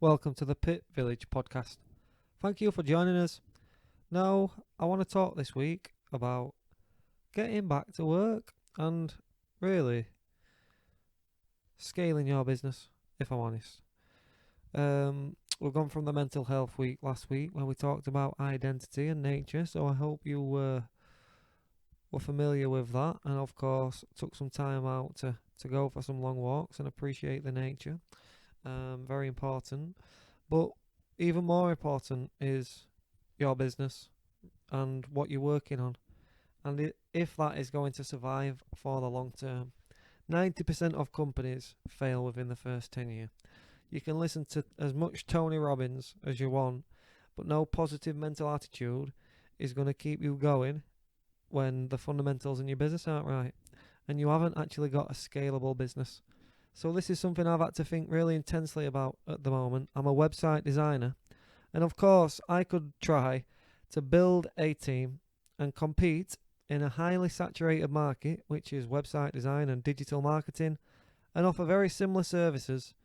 Welcome to the Pit Village podcast. Thank you for joining us. Now, I want to talk this week about getting back to work and really scaling your business, if I'm honest. We've gone from the mental health week last week where we talked about identity and nature, so I hope you were familiar with that and, of course, took some time out to go for some long walks and appreciate the nature. Very important. But even more important is your business and what you're working on, and if that is going to survive for the long term. 90% of companies fail within the first 10 years. You can listen to as much Tony Robbins as you want, but no positive mental attitude is going to keep you going when the fundamentals in your business aren't right and you haven't actually got a scalable business. So this is something I've had to think really intensely about at the moment. I'm a website designer, and of course I could try to build a team and compete in a highly saturated market, which is website design and digital marketing, and offer very similar services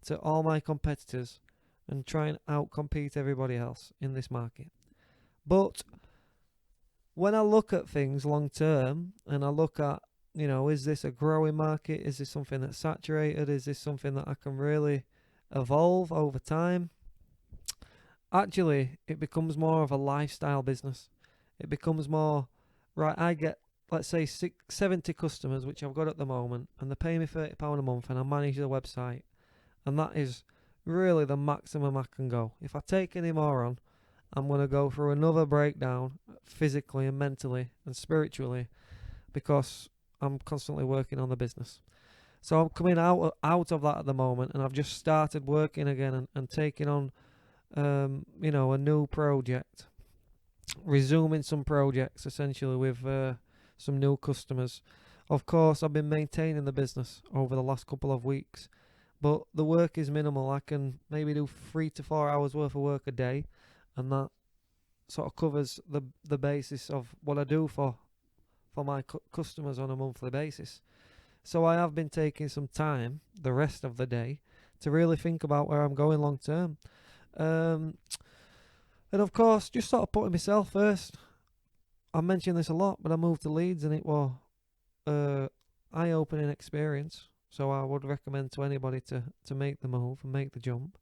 to all my competitors and try and outcompete everybody else in this market. But when I look at things long term and I look at, is this a growing market? Is this something that's saturated? Is this something that I can really evolve over time? Actually, it becomes more of a lifestyle business. It becomes more, right, I get, let's say, 70 customers, which I've got at the moment, and they pay me £30 a month, and I manage the website. And that is really the maximum I can go. If I take any more on, I'm going to go through another breakdown physically and mentally and spiritually because I'm constantly working on the business. So I'm coming out of that at the moment, and I've just started working again and taking on, a new project, resuming some projects essentially with some new customers. Of course, I've been maintaining the business over the last couple of weeks, but the work is minimal. I can maybe do 3 to 4 hours worth of work a day, and that sort of covers the basis of what I do for my customers on a monthly basis. So I have been taking some time the rest of the day to really think about where I'm going long term. And of course, just sort of putting myself first. I mention this a lot, but I moved to Leeds and it was eye-opening experience. So I would recommend to anybody to make the move and make the jump.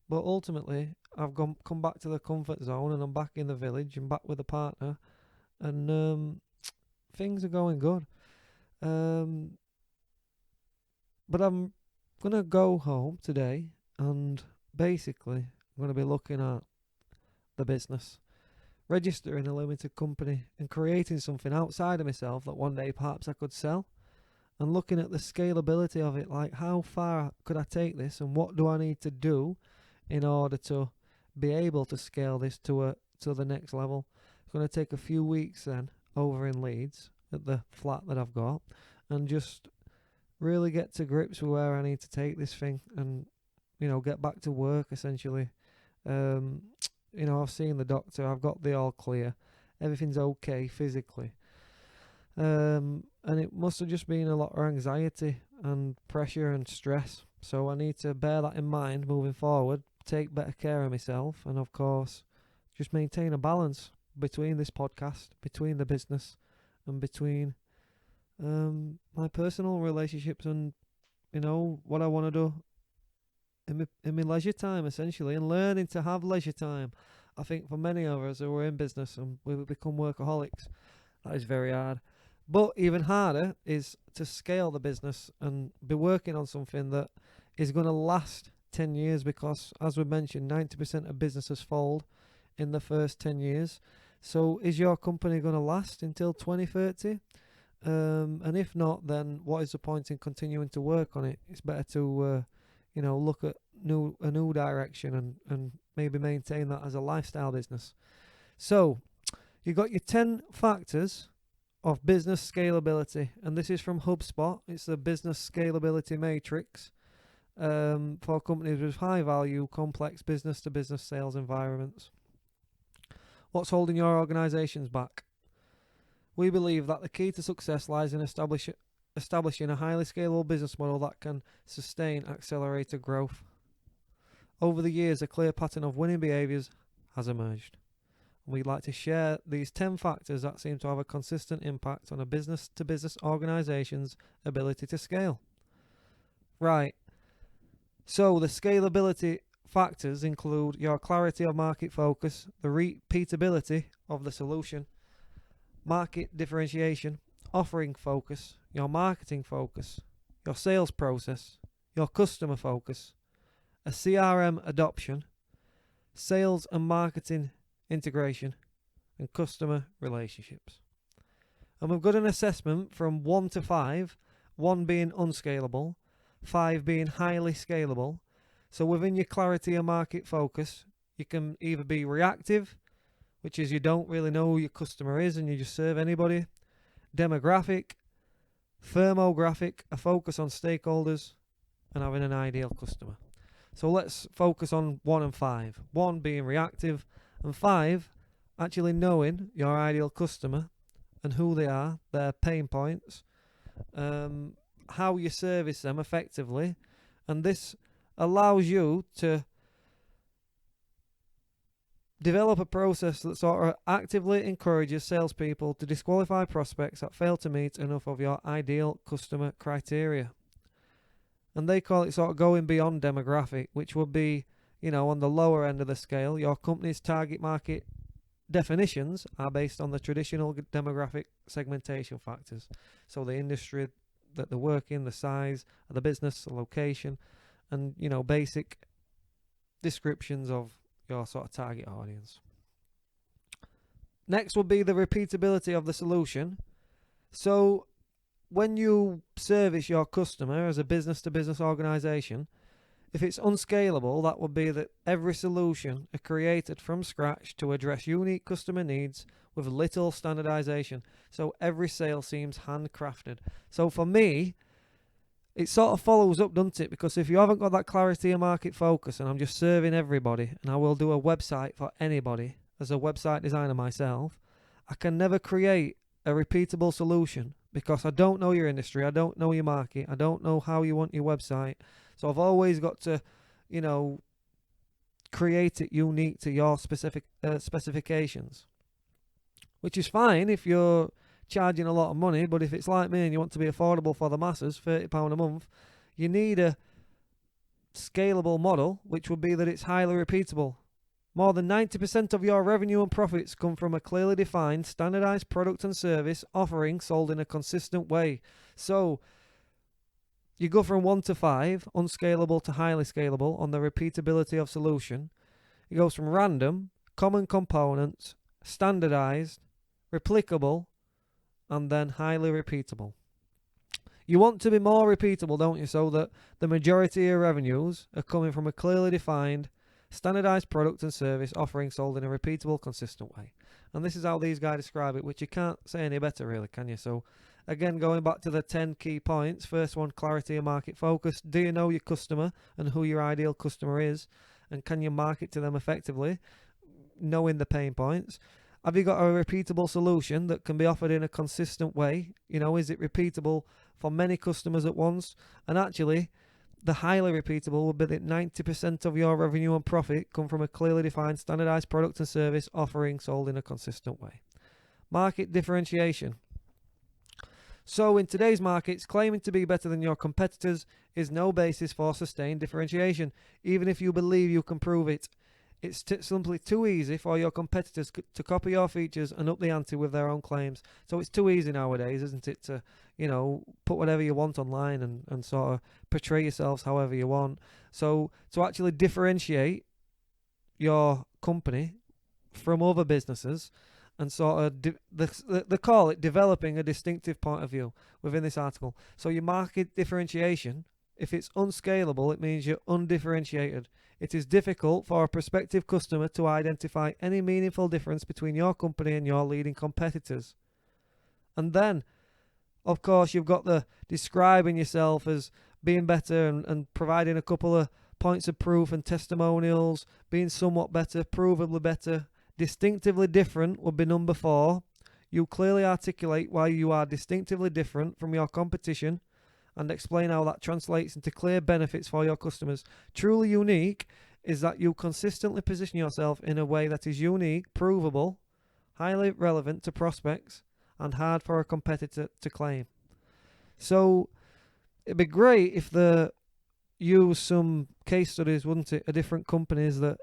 But ultimately, I've come back to the comfort zone and I'm back in the village and back with a partner. And things are going good. But I'm going to go home today and basically I'm going to be looking at the business, registering a limited company and creating something outside of myself that one day perhaps I could sell, and looking at the scalability of it, like how far could I take this and what do I need to do in order to be able to scale this to the next level. It's going to take a few weeks then over in Leeds at the flat that I've got and just really get to grips with where I need to take this thing and get back to work essentially. I've seen the doctor, I've got the all clear, everything's okay physically, and it must have just been a lot of anxiety and pressure and stress, so I need to bear that in mind moving forward, take better care of myself, and of course just maintain a balance between this podcast, between the business, and between my personal relationships and what I want to do in my leisure time essentially, and learning to have leisure time. I think for many of us who are in business and we become workaholics, that is very hard. But even harder is to scale the business and be working on something that is going to last 10 years because, as we mentioned, 90% of businesses fold in the first 10 years. So is your company going to last until 2030? And if not, then what is the point in continuing to work on it? It's better to look at a new direction and maybe maintain that as a lifestyle business. So you got your 10 factors of business scalability, and this is from Hubspot. It's the business scalability matrix for companies with high value, complex business to business sales environments. What's holding your organizations back? We believe that the key to success lies in establishing a highly scalable business model that can sustain accelerated growth. over the years, a clear pattern of winning behaviours has emerged. We'd like to share these 10 factors that seem to have a consistent impact on a business-to-business organisation's ability to scale. Right, so the scalability factors include your clarity of market focus, the repeatability of the solution, market differentiation, offering focus, your marketing focus, your sales process, your customer focus, a CRM adoption, sales and marketing integration, and customer relationships. And we've got an assessment from 1 to 5, 1 being unscalable, 5 being highly scalable. So within your clarity and market focus, you can either be reactive, which is you don't really know who your customer is and you just serve anybody, demographic, thermographic, a focus on stakeholders, and having an ideal customer. So let's focus on 1 and 5. 1 being reactive, and 5 actually knowing your ideal customer and who they are, their pain points, how you service them effectively, and this allows you to develop a process that sort of actively encourages salespeople to disqualify prospects that fail to meet enough of your ideal customer criteria. And they call it sort of going beyond demographic, which would be, on the lower end of the scale. Your company's target market definitions are based on the traditional demographic segmentation factors. So the industry that they work in, the size of the business, the location, and, basic descriptions of your sort of target audience. Next will be the repeatability of the solution. So when you service your customer as a business-to-business organization, if it's unscalable, that would be that every solution is created from scratch to address unique customer needs with little standardization. So every sale seems handcrafted. So for me, it sort of follows up, doesn't it? Because if you haven't got that clarity and market focus, and I'm just serving everybody, and I will do a website for anybody as a website designer myself, I can never create a repeatable solution because I don't know your industry, I don't know your market, I don't know how you want your website. So I've always got to, create it unique to your specific specifications, which is fine if you're charging a lot of money, but if it's like me and you want to be affordable for the masses, £30 a month, you need a scalable model, which would be that it's highly repeatable. More than 90% of your revenue and profits come from a clearly defined, standardized product and service offering sold in a consistent way. So you go from 1 to 5, unscalable to highly scalable on the repeatability of solution. It goes from random, common components, standardized, replicable, and then highly repeatable. You want to be more repeatable, don't you? So that the majority of your revenues are coming from a clearly defined, standardized product and service offering sold in a repeatable, consistent way. And this is how these guys describe it, which you can't say any better, really, can you? So again, going back to the 10 key points. First one, clarity and market focus. Do you know your customer and who your ideal customer is? And can you market to them effectively, knowing the pain points? Have you got a repeatable solution that can be offered in a consistent way? Is it repeatable for many customers at once? And actually, the highly repeatable would be that 90% of your revenue and profit come from a clearly defined, standardized product and service offering sold in a consistent way. Market differentiation. So in today's markets, claiming to be better than your competitors is no basis for sustained differentiation, even if you believe you can prove it. It's simply too easy for your competitors to copy your features and up the ante with their own claims. So it's too easy nowadays, isn't it, to, put whatever you want online and sort of portray yourselves however you want. So to actually differentiate your company from other businesses and sort of, they call it developing a distinctive point of view within this article. So your market differentiation, if it's unscalable, it means you're undifferentiated. It is difficult for a prospective customer to identify any meaningful difference between your company and your leading competitors. And then, of course, you've got the describing yourself as being better and providing a couple of points of proof and testimonials, being somewhat better, provably better. Distinctively different would be number 4. You clearly articulate why you are distinctively different from your competition and explain how that translates into clear benefits for your customers. Truly unique is that you consistently position yourself in a way that is unique, provable, highly relevant to prospects, and hard for a competitor to claim. So it'd be great if the use some case studies, wouldn't it, of different companies that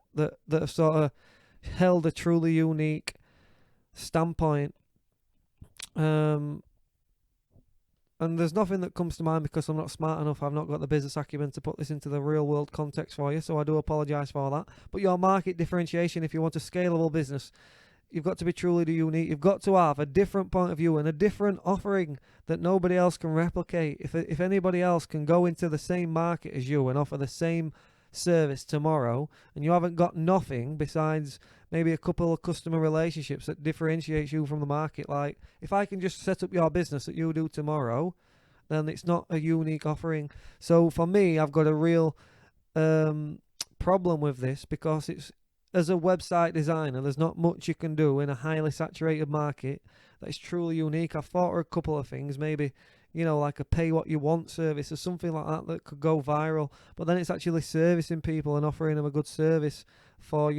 have sort of held a truly unique standpoint. And there's nothing that comes to mind because I'm not smart enough. I've not got the business acumen to put this into the real world context for you, so I do apologise for that. But your market differentiation, if you want a scalable business, you've got to be truly unique. You've got to have a different point of view and a different offering that nobody else can replicate. If anybody else can go into the same market as you and offer the same service tomorrow, and you haven't got nothing besides maybe a couple of customer relationships that differentiates you from the market, like if I can just set up your business that you do tomorrow, then it's not a unique offering. So for me, I've got a real problem with this, because it's, as a website designer, there's not much you can do in a highly saturated market that is truly unique. I've thought of a couple of things, maybe, like a pay what you want service or something like that could go viral, but then it's actually servicing people and offering them a good service for,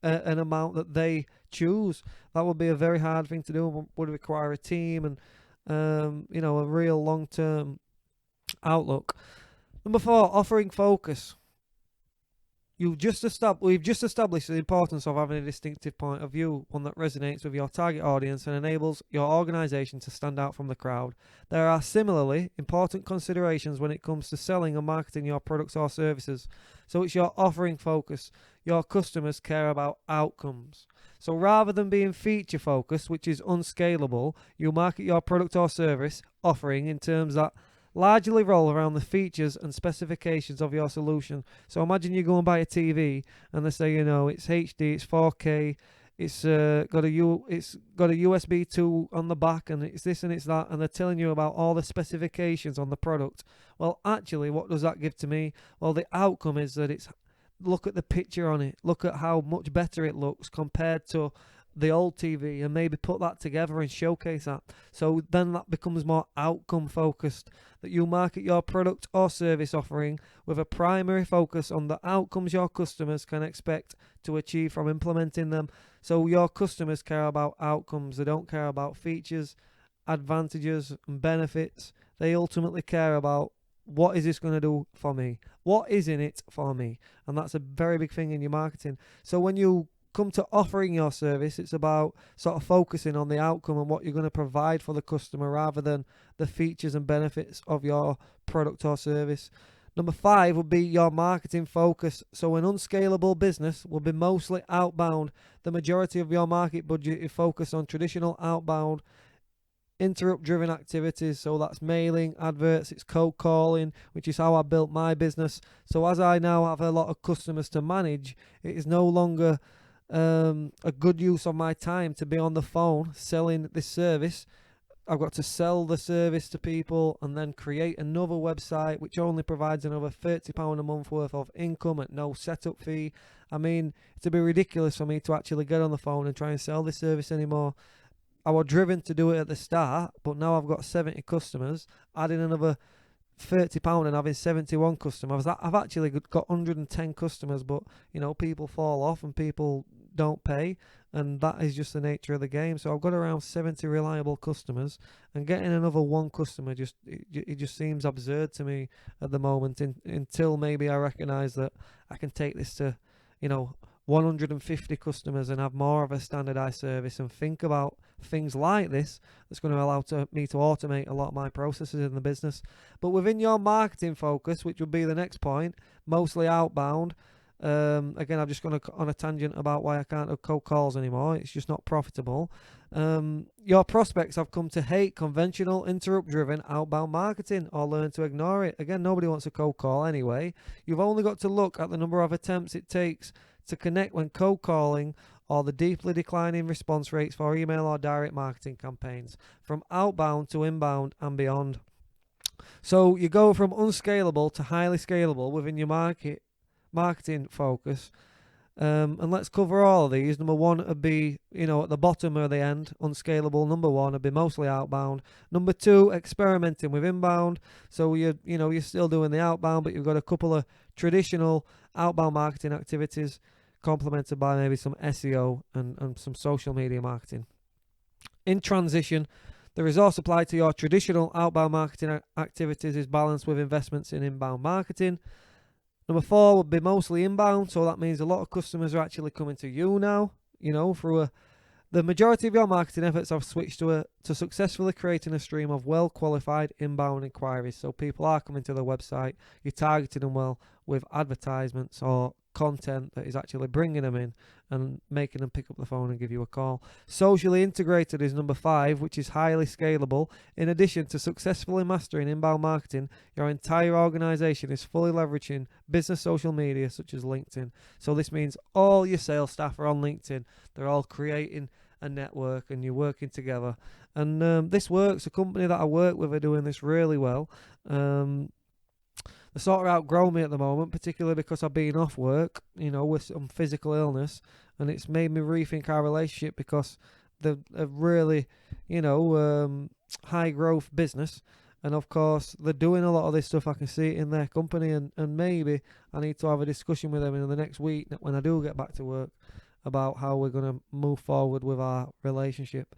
an amount that they choose. That would be a very hard thing to do, would require a team and, a real long-term outlook. Number 4, offering focus. We've just established the importance of having a distinctive point of view, one that resonates with your target audience and enables your organization to stand out from the crowd. There are similarly important considerations when it comes to selling and marketing your products or services. So it's your offering focus. Your customers care about outcomes. So rather than being feature focused, which is unscalable, you market your product or service offering in terms that largely roll around the features and specifications of your solution. So imagine you go and buy a TV and they say, it's HD, it's 4K, it's got a USB 2 on the back, and it's this and it's that, and they're telling you about all the specifications on the product. Well, actually, what does that give to me? Well, the outcome is that look at the picture on it, look at how much better it looks compared to the old TV, and maybe put that together and showcase that. So then that becomes more outcome focused, that you market your product or service offering with a primary focus on the outcomes your customers can expect to achieve from implementing them. So your customers care about outcomes. They don't care about features, advantages and benefits. They ultimately care about, what is this going to do for me? What is in it for me? And that's a very big thing in your marketing. So when you come to offering your service, it's about sort of focusing on the outcome and what you're going to provide for the customer rather than the features and benefits of your product or service. Number 5 would be your marketing focus. So an unscalable business will be mostly outbound. The majority of your market budget is focused on traditional outbound interrupt-driven activities. So that's mailing, adverts, it's cold calling, which is how I built my business. So as I now have a lot of customers to manage, it is no longer a good use of my time to be on the phone selling this service. I've got to sell the service to people and then create another website which only provides another £30 a month worth of income at no setup fee. I mean, it'd be ridiculous for me to actually get on the phone and try and sell this service anymore. I was driven to do it at the start, but now I've got 70 customers, adding another £30 and having 71 customers. I've actually got 110 customers, but people fall off and people don't pay, and that is just the nature of the game. So I've got around 70 reliable customers, and getting another one customer it just seems absurd to me at the moment, until maybe I recognize that I can take this to 150 customers and have more of a standardized service and think about things like this that's going to allow me to automate a lot of my processes in the business. But within your marketing focus, which would be the next point, mostly outbound, again, I'm just going on a tangent about why I can't do cold calls anymore. It's just not profitable. Your prospects have come to hate conventional interrupt-driven outbound marketing or learn to ignore it. Again, nobody wants a cold call anyway. You've only got to look at the number of attempts it takes to connect when cold calling, or the deeply declining response rates for email or direct marketing campaigns, from outbound to inbound and beyond. So you go from unscalable to highly scalable within your marketing focus. And let's cover all of these. Number 1 would be, at the bottom or the end, unscalable. Number 1 would be mostly outbound. Number 2, experimenting with inbound. So you're still doing the outbound, but you've got a couple of traditional outbound marketing activities complemented by maybe some SEO and some social media marketing. In transition, the resource applied to your traditional outbound marketing activities is balanced with investments in inbound marketing. Number 4 would be mostly inbound, so that means a lot of customers are actually coming to you now, through the majority of your marketing efforts have switched to successfully creating a stream of well-qualified inbound inquiries. So people are coming to the website, you're targeting them well with advertisements or content that is actually bringing them in and making them pick up the phone and give you a call. Socially integrated is number 5, which is highly scalable. In addition to successfully mastering inbound marketing, your entire organization is fully leveraging business social media such as LinkedIn. So this means all your sales staff are on LinkedIn. They're all creating a network and you're working together. And this works. A company that I work with are doing this really well. They sort of outgrown me at the moment, particularly because I've been off work, with some physical illness, and it's made me rethink our relationship because they're a really, high growth business. And of course, they're doing a lot of this stuff. I can see it in their company, and maybe I need to have a discussion with them in the next week when I do get back to work about how we're going to move forward with our relationship.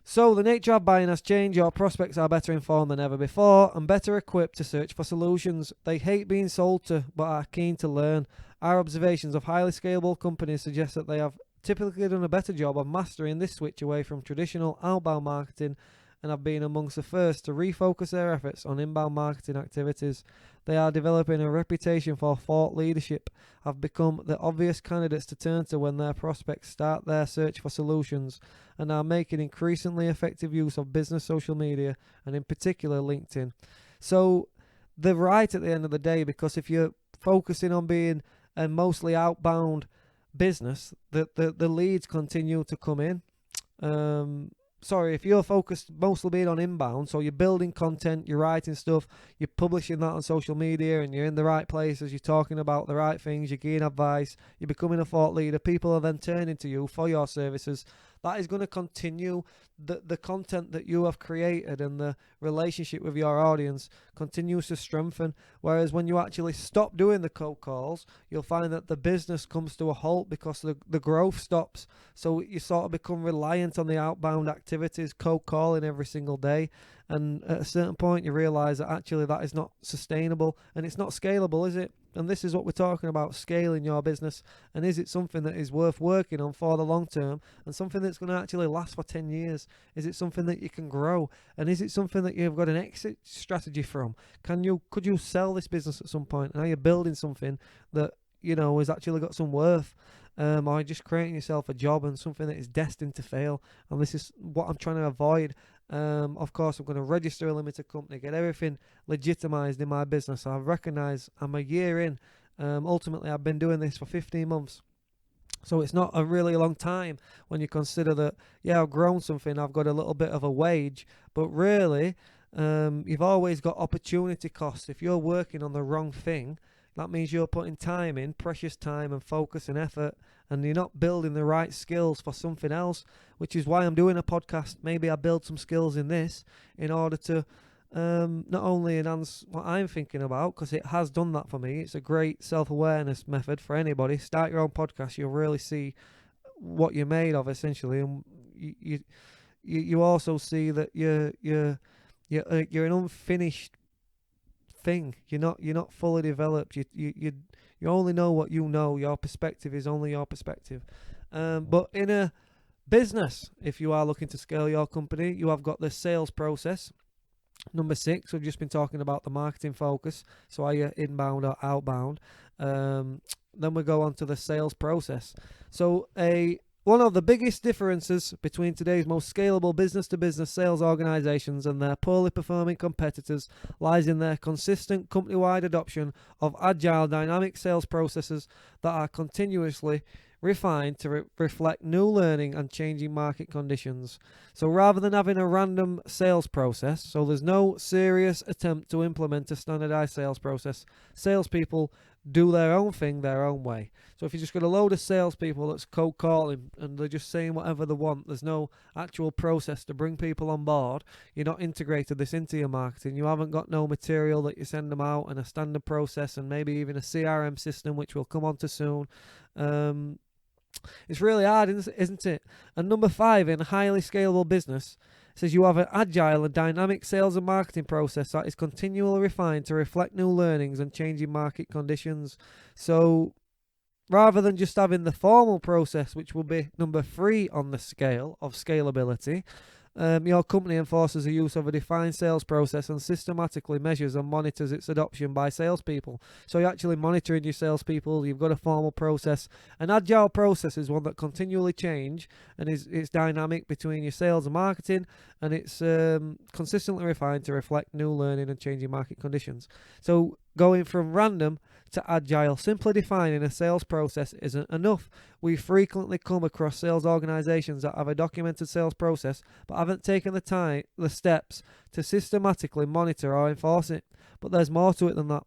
So the nature of buying has changed. Your prospects are better informed than ever before and better equipped to search for solutions. They hate being sold to but are keen to learn. Our observations of highly scalable companies suggest that they have typically done a better job of mastering this switch away from traditional outbound marketing and have been amongst the first to refocus their efforts on inbound marketing activities. They are developing a reputation for thought leadership, have become the obvious candidates to turn to when their prospects start their search for solutions, and are making increasingly effective use of business social media, and in particular LinkedIn. So they're right at the end of the day, because if you're focusing on being a mostly outbound business, the leads continue to come in. If you're focused mostly being on inbound, so you're building content, you're writing stuff, you're publishing that on social media, and you're in the right places, you're talking about the right things, you're giving advice, you're becoming a thought leader, people are then turning to you for your services. That is going to continue. The content that you have created and the relationship with your audience continues to strengthen. Whereas when you actually stop doing the cold calls, you'll find that the business comes to a halt because the growth stops. So you sort of become reliant on the outbound activities, cold calling every single day. And at a certain point, you realize that actually that is not sustainable and it's not scalable, is it? And this is what we're talking about, scaling your business. And is it something that is worth working on for the long term and something that's going to actually last for 10 years? Is it something that you can grow? And is it something that you've got an exit strategy from? Could you sell this business at some point? And are you building something that, has actually got some worth? Or just creating yourself a job and something that is destined to fail? And this is what I'm trying to avoid. Of course, I'm going to register a limited company, get everything legitimized in my business. I recognize I'm a year in. Ultimately, I've been doing this for 15 months. So it's not a really long time when you consider that, I've grown something, I've got a little bit of a wage, but really, you've always got opportunity costs. If you're working on the wrong thing, that means you're putting time in, precious time and focus and effort, and you're not building the right skills for something else, which is why I'm doing a podcast. Maybe I build some skills in this in order to not only enhance what I'm thinking about, because it has done that for me. It's a great self-awareness method for anybody. Start your own podcast. You'll really see what you're made of, essentially, and you also see that you're an unfinished thing. You're not fully developed. You only know what you know. Your perspective is only your perspective. But in a business, if you are looking to scale your company, you have got the sales process. Number 6, we've just been talking about the marketing focus. So are you inbound or outbound? Then we go on to the sales process. So one of the biggest differences between today's most scalable business-to-business sales organizations and their poorly performing competitors lies in their consistent company-wide adoption of agile dynamic sales processes that are continuously refined to reflect new learning and changing market conditions. So rather than having a random sales process, so there's no serious attempt to implement a standardized sales process, salespeople do their own thing their own way. So if you just got a load of salespeople that's cold calling and they're just saying whatever they want, there's no actual process to bring people on board. You're not integrated this into your marketing. You haven't got no material that you send them out and a standard process and maybe even a CRM system, which we'll come on to soon. It's really hard, isn't it? And number 5, in a highly scalable business, says you have an agile and dynamic sales and marketing process that is continually refined to reflect new learnings and changing market conditions. So rather than just having the formal process, which will be number 3 on the scale of scalability, your company enforces the use of a defined sales process and systematically measures and monitors its adoption by salespeople. So you're actually monitoring your salespeople. You've got a formal process. An agile process is one that continually change and it's dynamic between your sales and marketing, and it's consistently refined to reflect new learning and changing market conditions. So going from random to agile, simply defining a sales process isn't enough. We frequently come across sales organizations that have a documented sales process but haven't taken the steps to systematically monitor or enforce it. But there's more to it than that.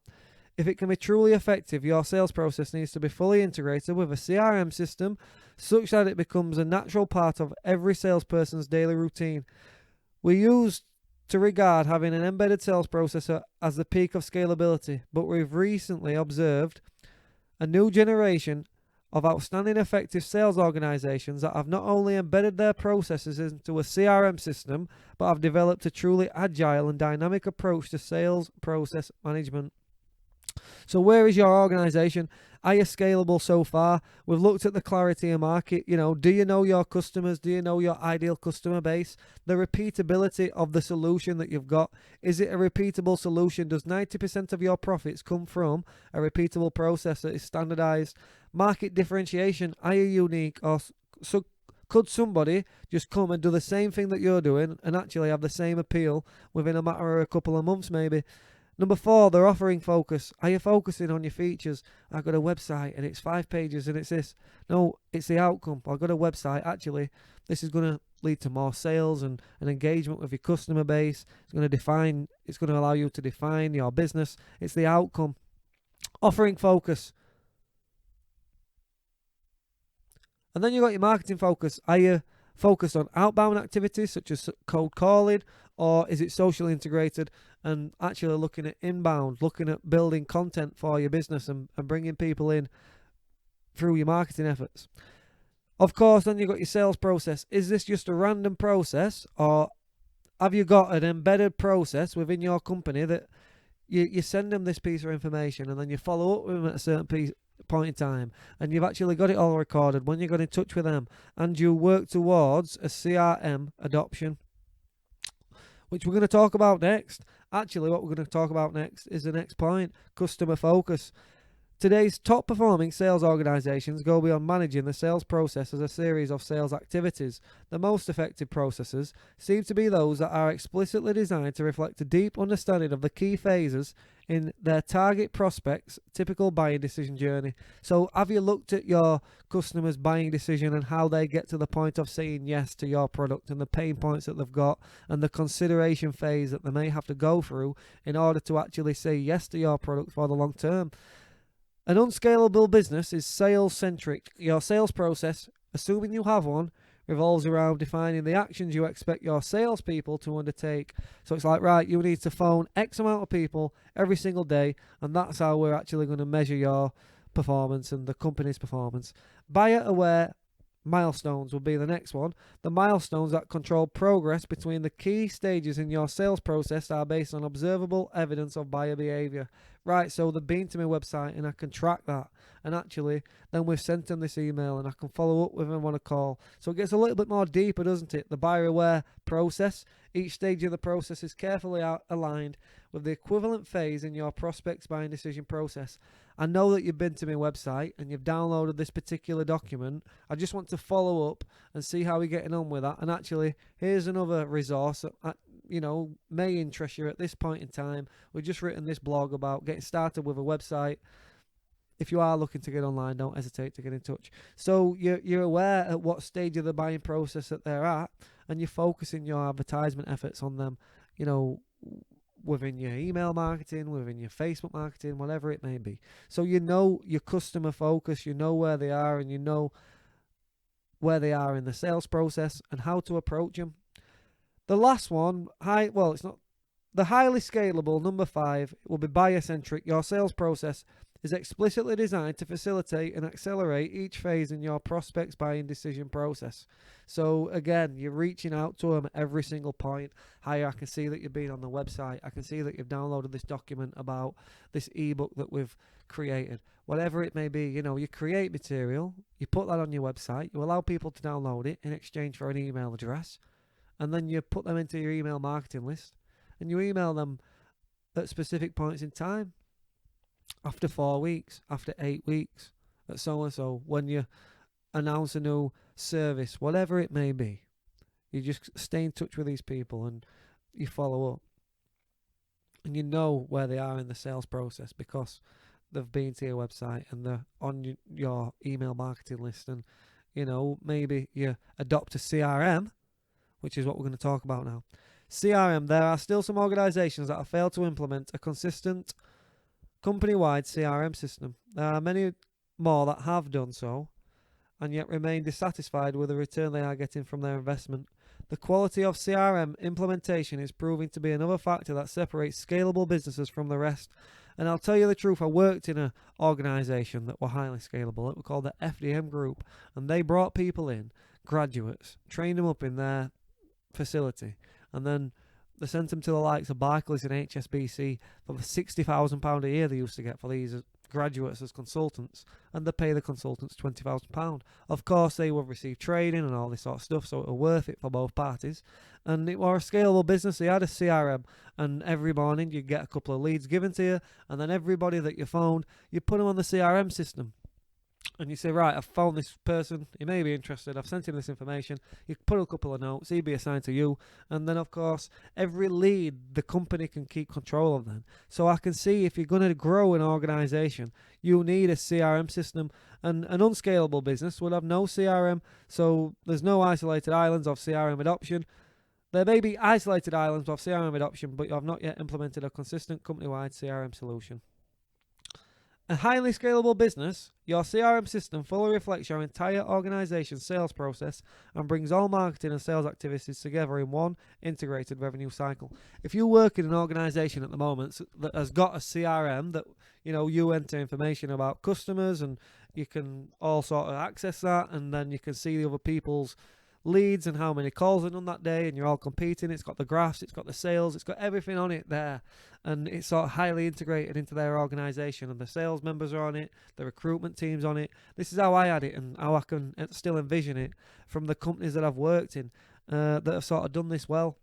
If it can be truly effective, your sales process needs to be fully integrated with a CRM system such that it becomes a natural part of every salesperson's daily routine. We used to regard having an embedded sales process as the peak of scalability, but we've recently observed a new generation of outstanding effective sales organizations that have not only embedded their processes into a CRM system, but have developed a truly agile and dynamic approach to sales process management. So where is your organization? Are you scalable so far? We've looked at the clarity of market. Do you know your customers? Do you know your ideal customer base? The repeatability of the solution that you've got. Is it a repeatable solution? Does 90% of your profits come from a repeatable process that is standardized? Market differentiation. Are you unique? Or so could somebody just come and do the same thing that you're doing and actually have the same appeal within a matter of a couple of months maybe? Number 4, their offering focus. Are you focusing on your features? I've got a website and it's 5 pages and it's this. No, it's the outcome. I've got a website. Actually, this is going to lead to more sales and engagement with your customer base. It's going to allow you to define your business. It's the outcome. Offering focus. And then you've got your marketing focus. Are you focused on outbound activities such as cold calling, or is it socially integrated and actually looking at inbound, looking at building content for your business and bringing people in through your marketing efforts? Of course, then you've got your sales process. Is this just a random process, or have you got an embedded process within your company that you send them this piece of information and then you follow up with them at a certain point in time, and you've actually got it all recorded when you got in touch with them, and you work towards a CRM adoption, which we're going to talk about next. Actually, what we're going to talk about next is the next point: customer focus. Today's top performing sales organizations go beyond managing the sales process as a series of sales activities. The most effective processes seem to be those that are explicitly designed to reflect a deep understanding of the key phases in their target prospects' typical buying decision journey. So have you looked at your customers' buying decision and how they get to the point of saying yes to your product, and the pain points that they've got and the consideration phase that they may have to go through in order to actually say yes to your product for the long term? An unscalable business is sales-centric. Your sales process, assuming you have one, revolves around defining the actions you expect your salespeople to undertake. So it's like, right, you need to phone X amount of people every single day, and that's how we're actually going to measure your performance and the company's performance. Buyer-aware milestones will be the next one. The milestones that control progress between the key stages in your sales process are based on observable evidence of buyer behavior. Right, so they've been to my website and I can track that. And actually, then we've sent them this email and I can follow up with them on a call. So it gets a little bit more deeper, doesn't it? The buyer-aware process. Each stage of the process is carefully aligned with the equivalent phase in your prospect's buying decision process. I know that you've been to my website and you've downloaded this particular document. I just want to follow up and see how we're getting on with that. And actually, here's another resource that may interest you at this point in time. We've just written this blog about getting started with a website. If you are looking to get online, don't hesitate to get in touch. So you're aware at what stage of the buying process that they're at, and you're focusing your advertisement efforts on them. within your email marketing, within your Facebook marketing, whatever it may be. So you know your customer focus, you know where they are, and you know where they are in the sales process and how to approach them. The last one, it's not the highly scalable, number 5, will be buyer-centric. Your sales process is explicitly designed to facilitate and accelerate each phase in your prospect's buying decision process. So again, you're reaching out to them at every single point. Hi, I can see that you've been on the website. I can see that you've downloaded this document about this ebook that we've created. Whatever it may be, you create material, you put that on your website, you allow people to download it in exchange for an email address, and then you put them into your email marketing list, and you email them at specific points in time, after 4 weeks, after 8 weeks, at so-and-so, when you announce a new service, whatever it may be. You just stay in touch with these people and you follow up. And you know where they are in the sales process because they've been to your website and they're on your email marketing list. And, maybe you adopt a CRM, which is what we're going to talk about now. CRM, there are still some organizations that have failed to implement a consistent company-wide CRM system. There are many more that have done so and yet remain dissatisfied with the return they are getting from their investment. The quality of CRM implementation is proving to be another factor that separates scalable businesses from the rest. And I'll tell you the truth, I worked in an organization that were highly scalable. It was called the FDM Group, and they brought people in, graduates, trained them up in their facility, and then they sent them to the likes of Barclays and HSBC for the £60,000 a year they used to get for these graduates as consultants, and they pay the consultants £20,000. Of course, they would receive training and all this sort of stuff, so it was worth it for both parties. And it was a scalable business. They had a CRM, and every morning you'd get a couple of leads given to you, and then everybody that you phoned, you put them on the CRM system. And you say, right, I've found this person, he may be interested, I've sent him this information, you put a couple of notes, he'd be assigned to you, and then of course, every lead, the company can keep control of them. So I can see if you're going to grow an organisation, you need a CRM system, and an unscalable business would have no CRM, so there's no isolated islands of CRM adoption. There may be isolated islands of CRM adoption, but you have not yet implemented a consistent company-wide CRM solution. A highly scalable business, your CRM system fully reflects your entire organization's sales process and brings all marketing and sales activities together in one integrated revenue cycle. If you work in an organization at the moment that has got a CRM that, you enter information about customers and you can all sort of access that, and then you can see the other people's leads and how many calls are done that day, and you're all competing. It's got the graphs, it's got the sales, it's got everything on it there, and it's sort of highly integrated into their organization, and the sales members are on it, the recruitment team's on it. This is how I had it and how I can still envision it from the companies that I've worked in that have sort of done this well.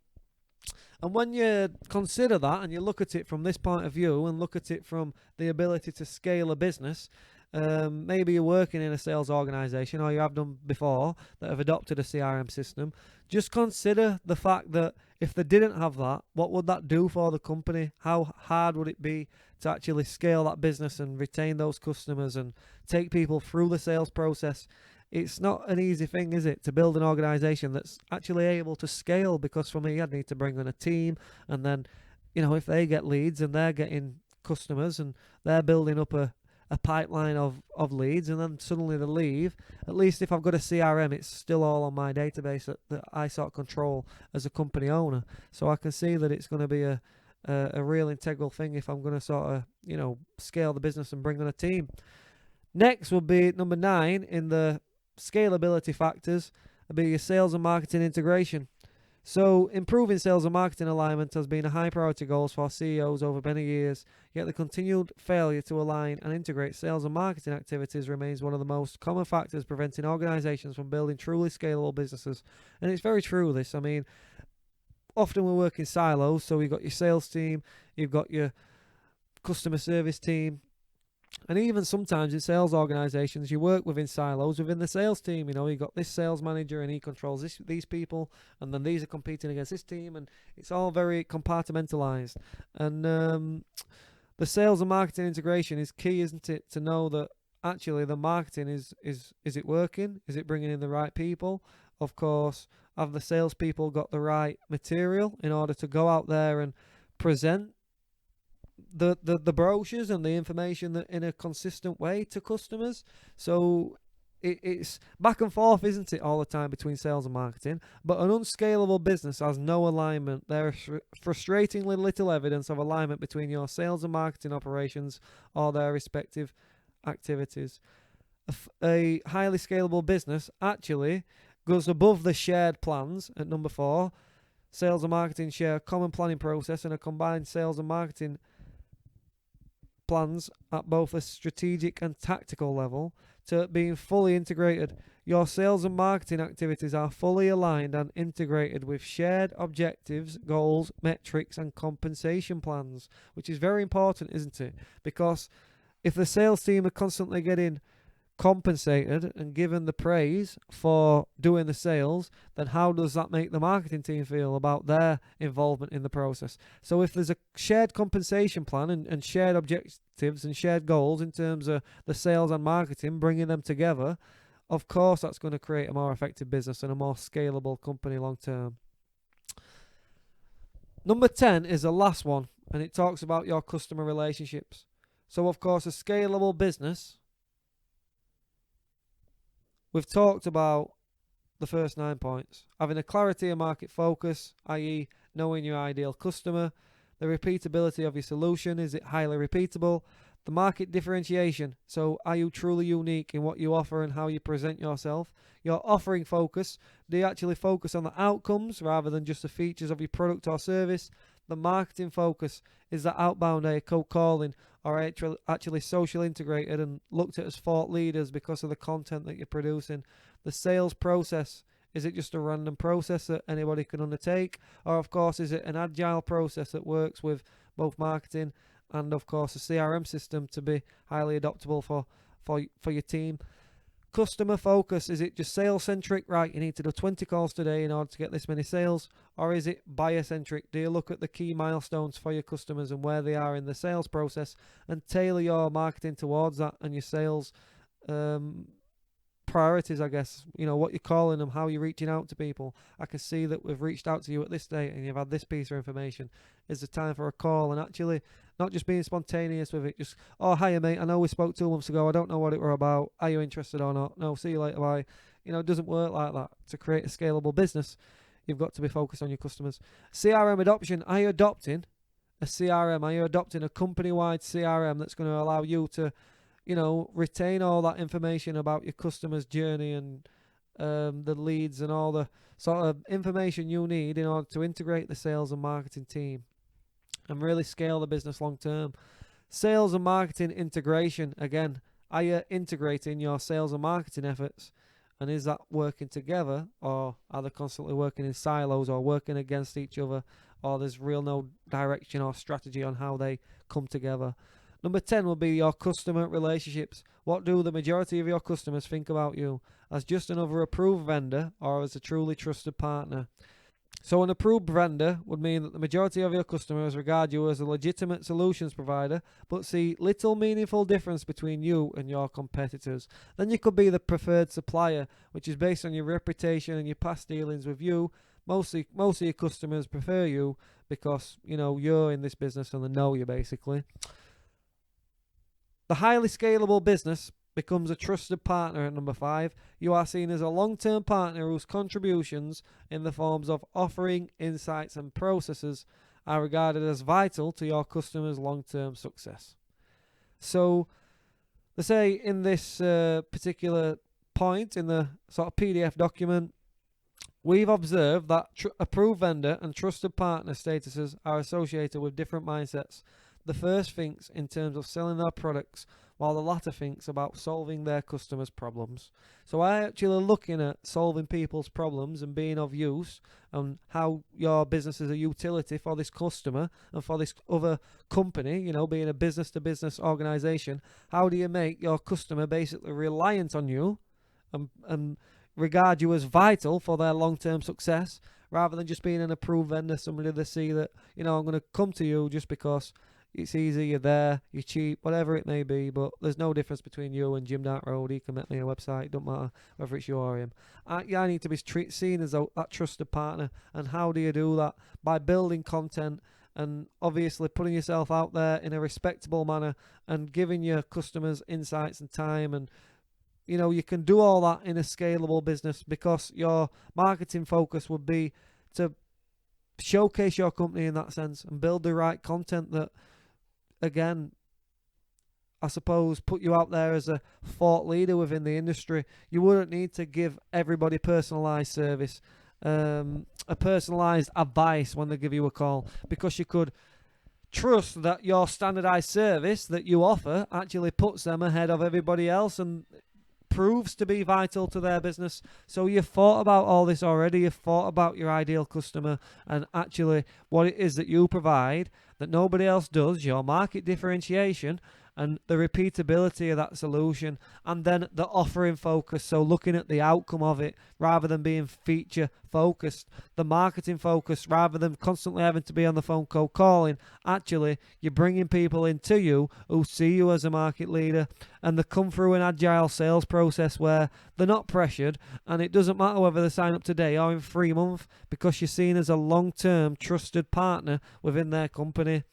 And when you consider that and you look at it from this point of view and look at it from the ability to scale a business, maybe you're working in a sales organization, or you have done before, that have adopted a CRM system. Just consider the fact that if they didn't have that, what would that do for the company? How hard would it be to actually scale that business and retain those customers and take people through the sales process? It's not an easy thing, is it, to build an organization that's actually able to scale? Because for me, I'd need to bring on a team, and then, if they get leads and they're getting customers and they're building up a pipeline of leads, and then suddenly they leave. At least if I've got a CRM, it's still all on my database that I sort of control as a company owner. So I can see that it's going to be a real integral thing if I'm going to sort of, scale the business and bring on a team. Next will be number 9 in the scalability factors, will be your sales and marketing integration. So improving sales and marketing alignment has been a high priority goal for CEOs over many years, yet the continued failure to align and integrate sales and marketing activities remains one of the most common factors preventing organizations from building truly scalable businesses. And it's very true, this. I mean, often we work in silos, so you've got your sales team, you've got your customer service team, and even sometimes in sales organizations, you work within silos within the sales team. You've got this sales manager and he controls these people, and then these are competing against this team, and it's all very compartmentalized. And the sales and marketing integration is key, isn't it, to know that actually the marketing is it working? Is it bringing in the right people? Of course, have the salespeople got the right material in order to go out there and present the brochures and the information that in a consistent way to customers. So it's back and forth, isn't it, all the time between sales and marketing? But an unscalable business has no alignment. There is frustratingly little evidence of alignment between your sales and marketing operations or their respective activities. A highly scalable business actually goes above the shared plans at number 4. Sales and marketing share a common planning process and a combined sales and marketing plans at both a strategic and tactical level to being fully integrated. Your sales and marketing activities are fully aligned and integrated with shared objectives, goals, metrics, and compensation plans, which is very important, isn't it? Because if the sales team are constantly getting compensated and given the praise for doing the sales, then how does that make the marketing team feel about their involvement in the process? So if there's a shared compensation plan and shared objectives and shared goals in terms of the sales and marketing, bringing them together, of course that's going to create a more effective business and a more scalable company long term. Number 10 is the last one, and it talks about your customer relationships. So of course a scalable business, we've talked about the first 9 points. Having a clarity and market focus, i.e. knowing your ideal customer. The repeatability of your solution, is it highly repeatable? The market differentiation, so are you truly unique in what you offer and how you present yourself? Your offering focus, do you actually focus on the outcomes rather than just the features of your product or service? The marketing focus, is that outbound, are you cold calling, or actually social integrated and looked at as thought leaders because of the content that you're producing? The sales process, is it just a random process that anybody can undertake? Or of course, is it an agile process that works with both marketing and of course a CRM system to be highly adaptable for your team? Customer focus, is it just sales centric? Right, you need to do 20 calls today in order to get this many sales. Or is it buyer centric? Do you look at the key milestones for your customers and where they are in the sales process and tailor your marketing towards that and your sales priorities, I guess, you know, what you're calling them, how you're reaching out to people. I can see that we've reached out to you at this date and you've had this piece of information. Is it time for a call? And actually not just being spontaneous with it, just, oh, hiya mate, I know we spoke 2 months ago, I don't know what it were about, are you interested or not? No, see you later, bye. You know, it doesn't work like that. To create a scalable business, you've got to be focused on your customers. CRM adoption, are you adopting a CRM? Are you adopting a company-wide CRM that's going to allow you to, you know, retain all that information about your customer's journey and the leads and all the sort of information you need in order to integrate the sales and marketing team and really scale the business long term? Sales and marketing integration, again, are you integrating your sales and marketing efforts? And is that working together, or are they constantly working in silos or working against each other, or there's real no direction or strategy on how they come together? Number 10 will be your customer relationships. What do the majority of your customers think about you? As just another approved vendor or as a truly trusted partner? So an approved vendor would mean that the majority of your customers regard you as a legitimate solutions provider, but see little meaningful difference between you and your competitors. Then you could be the preferred supplier, which is based on your reputation and your past dealings with you. Most of your customers prefer you because, you know, you're in this business and they know you basically. The highly scalable business becomes a trusted partner at number 5. You are seen as a long-term partner whose contributions in the forms of offering, insights and processes are regarded as vital to your customers' long-term success. So they say in this particular point in the sort of PDF document, we've observed that approved vendor and trusted partner statuses are associated with different mindsets. The first thinks in terms of selling their products, while the latter thinks about solving their customers' problems. So I actually looking at solving people's problems and being of use, and how your business is a utility for this customer and for this other company, you know, being a business-to-business organization. How do you make your customer basically reliant on you and regard you as vital for their long-term success, rather than just being an approved vendor, somebody they see that, you know, I'm going to come to you just because it's easy, you're there, you're cheap, whatever it may be, but there's no difference between you and Jim Dart Road. He can make me a website, don't matter whether it's you or him. I need to be seen as that trusted partner. And how do you do that? By building content and obviously putting yourself out there in a respectable manner and giving your customers insights and time. And you can do all that in a scalable business, because your marketing focus would be to showcase your company in that sense and build the right content that, again, I suppose, put you out there as a thought leader within the industry. You wouldn't need to give everybody personalised service, a personalised advice when they give you a call, because you could trust that your standardised service that you offer actually puts them ahead of everybody else and proves to be vital to their business. So you've thought about all this already. You've thought about your ideal customer and actually what it is that you provide that nobody else does, your market differentiation, and the repeatability of that solution, and then the offering focus, so looking at the outcome of it rather than being feature focused, the marketing focus rather than constantly having to be on the phone cold calling. Actually, you're bringing people into you who see you as a market leader, and they come through an agile sales process where they're not pressured, and it doesn't matter whether they sign up today or in 3 months, because you're seen as a long-term trusted partner within their company.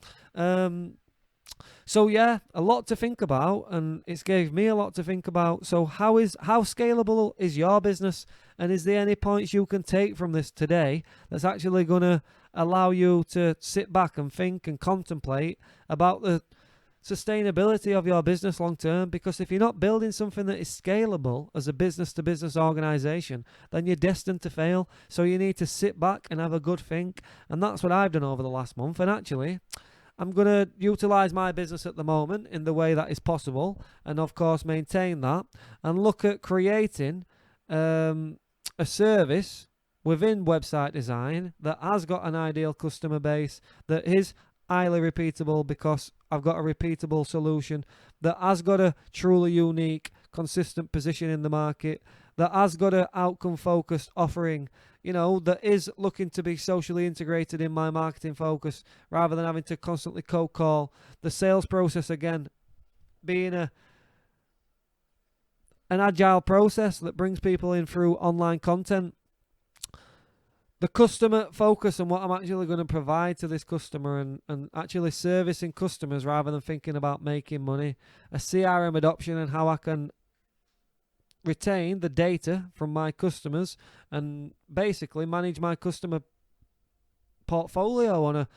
So yeah, a lot to think about, and it's gave me a lot to think about. So how scalable is your business, and is there any points you can take from this today that's actually going to allow you to sit back and think and contemplate about the sustainability of your business long term? Because if you're not building something that is scalable as a business to business organization, then you're destined to fail. So you need to sit back and have a good think, and that's what I've done over the last month. And actually, I'm going to utilize my business at the moment in the way that is possible, and of course maintain that, and look at creating a service within website design that has got an ideal customer base, that is highly repeatable because I've got a repeatable solution, that has got a truly unique, consistent position in the market, that has got an outcome-focused offering, that is looking to be socially integrated in my marketing focus rather than having to constantly cold call. The sales process, again, being an agile process that brings people in through online content. The customer focus and what I'm actually going to provide to this customer, and actually servicing customers rather than thinking about making money. A CRM adoption and how I can retain the data from my customers and basically manage my customer portfolio on a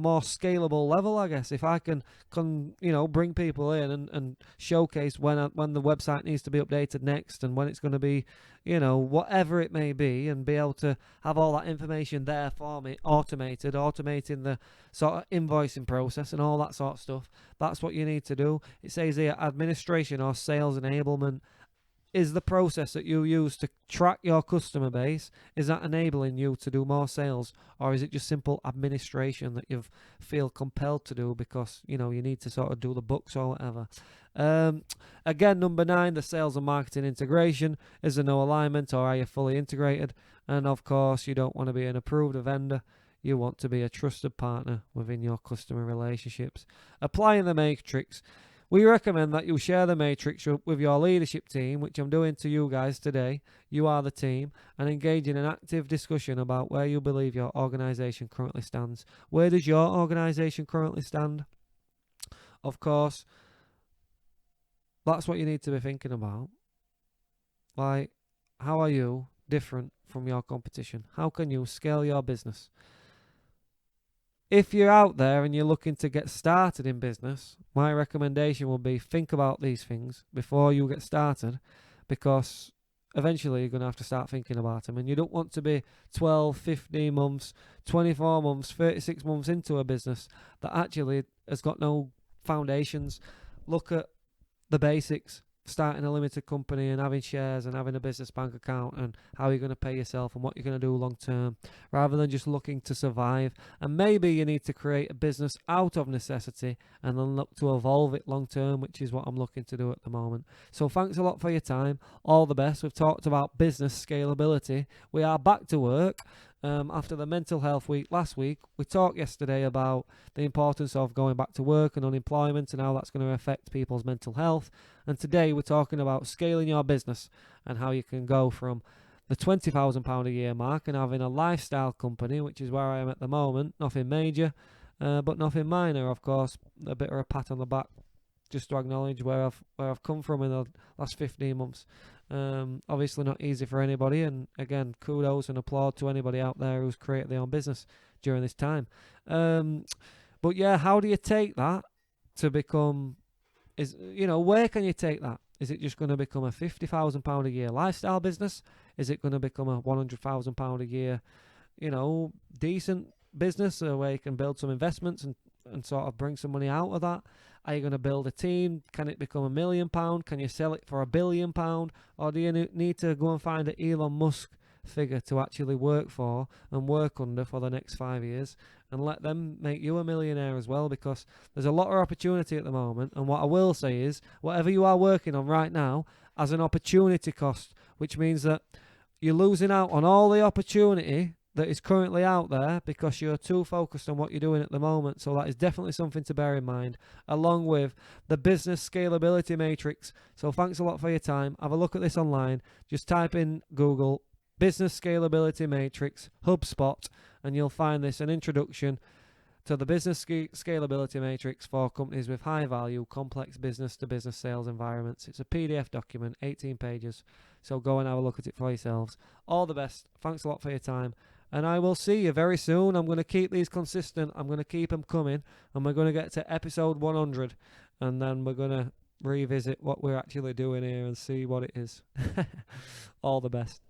more scalable level, I guess. If I can bring people in and showcase when the website needs to be updated next, and when it's going to be, whatever it may be, and be able to have all that information there for me, automating the sort of invoicing process and all that sort of stuff. That's what you need to do. It says here, administration or sales enablement is the process that you use to track your customer base. Is that enabling you to do more sales, or is it just simple administration that you feel compelled to do because you need to sort of do the books or whatever? Again, number 9, the sales and marketing integration. Is there no alignment, or are you fully integrated? And of course, you don't want to be an approved vendor. You want to be a trusted partner within your customer relationships. Applying the matrix. We recommend that you share the matrix with your leadership team, which I'm doing to you guys today. You are the team, and engage in an active discussion about where you believe your organization currently stands. Where does your organization currently stand? Of course, that's what you need to be thinking about. Like, how are you different from your competition? How can you scale your business? If you're out there and you're looking to get started in business, my recommendation will be think about these things before you get started, because eventually you're going to have to start thinking about them, and you don't want to be 12, 15 months, 24 months, 36 months into a business that actually has got no foundations. Look at the basics. Starting a limited company and having shares and having a business bank account, and how you're going to pay yourself and what you're going to do long term, rather than just looking to survive. And maybe you need to create a business out of necessity and then look to evolve it long term, which is what I'm looking to do at the moment. So thanks a lot for your time. All the best. We've talked about business scalability. We are back to work. After the mental health week last week, we talked yesterday about the importance of going back to work and unemployment and how that's going to affect people's mental health. And today we're talking about scaling your business and how you can go from the £20,000 a year mark and having a lifestyle company, which is where I am at the moment, nothing major, but nothing minor, of course. A bit of a pat on the back, just to acknowledge where I've come from in the last 15 months. Obviously not easy for anybody, and again, kudos and applaud to anybody out there who's created their own business during this time. But yeah, how do you take that to become? Where can you take that? Is it just going to become a £50,000 a year lifestyle business? Is it going to become a £100,000 a year, decent business where you can build some investments and sort of bring some money out of that? Are you going to build a team? Can it become £1 million? Can you sell it for £1 billion? Or do you need to go and find an Elon Musk figure to actually work for and work under for the next 5 years and let them make you a millionaire as well? Because there's a lot of opportunity at the moment, and what I will say is whatever you are working on right now has an opportunity cost, which means that you're losing out on all the opportunity that is currently out there because you're too focused on what you're doing at the moment. So that is definitely something to bear in mind, along with the business scalability matrix. So thanks a lot for your time. Have a look at this online. Just type in Google business scalability matrix HubSpot and you'll find this, an introduction to the business scalability matrix for companies with high value complex business to business sales environments. It's a PDF document, 18 pages, so go and have a look at it for yourselves. All the best. Thanks a lot for your time, and I will see you very soon. I'm going to keep these consistent. I'm going to keep them coming, and we're going to get to episode 100, and then we're going to revisit what we're actually doing here and see what it is. All the best.